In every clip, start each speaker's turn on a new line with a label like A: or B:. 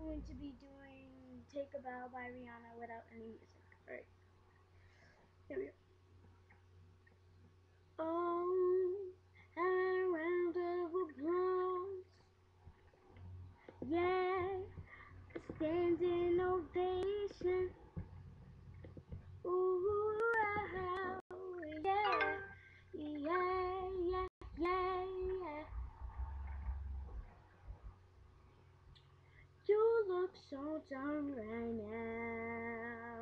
A: going to be doing Take a Bow by Rihanna without any music. Alright, here we go. Oh, and a round of applause. Yeah, a standing ovation. Ooh, yeah, yeah, yeah, yeah. You look so dumb right now.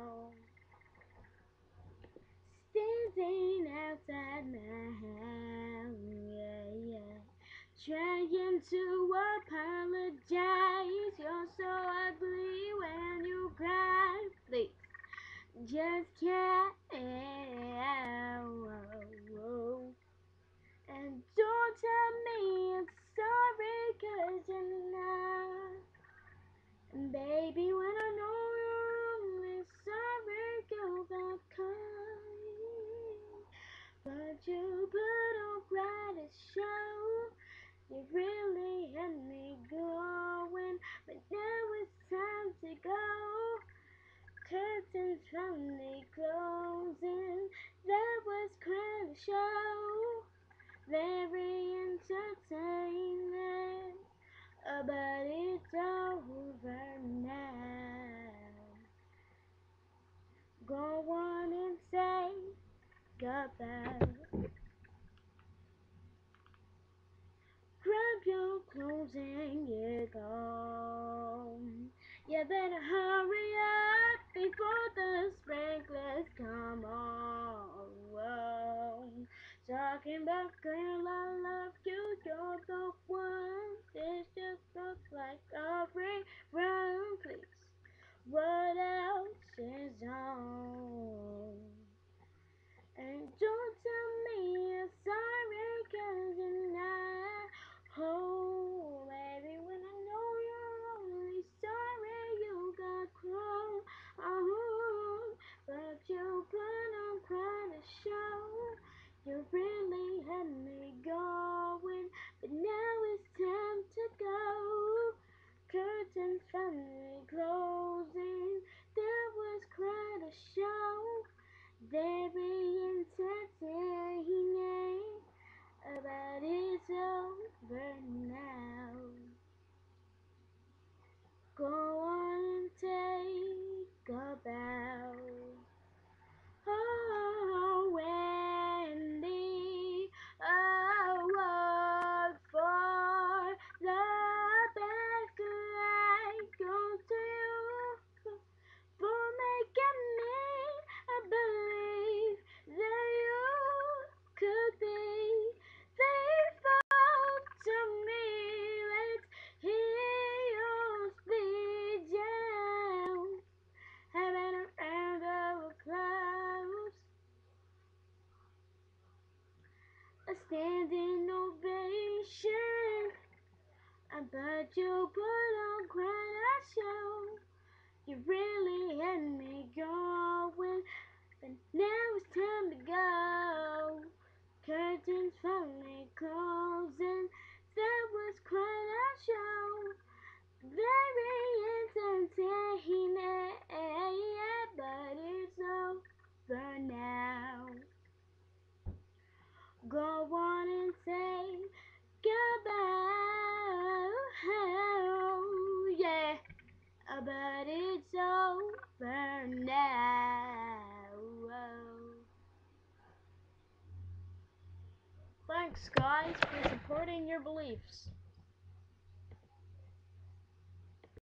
A: Standing outside my house, yeah, yeah. Trying to apologize. You're so ugly when you cry. Please, just can't. And don't tell me it's sorry, 'cause you're not. And baby, when I know you're only sorry, you got crying. But you put on quite a show. You really had me going. But now it's time to go. Curtains finally closing. That was quite a show. Very entertaining. But it's over now. Go on and say goodbye. Grab your clothes and get gone. You better hurry up before the sprinklers come on. Whoa. Talking about girl, I love you, you're the one. This just looks like a rerun, please. What else is on? And don't tell me you're sorry, 'cause you're not. Oh, baby, when I know you're only sorry, you got close. Oh, but you put on quite a show. You really had me going, but now it's time to go. Curtains finally closing. That was quite a show. Very entertaining, but it's over now. Go on and take a bow. Oh, Wendy, I work for the best. I go to you for making me believe that you could be faithful to me. Let's hear your speech out. Having a round of applause, a standing ovation. But you put on quite a show. You really had me going, but now it's time to go. Curtains finally closing. That was quite a show. Very entertaining, but it's over now. Go on and say goodbye. Oh, yeah. But it's over now. Thanks, guys, for supporting your beliefs.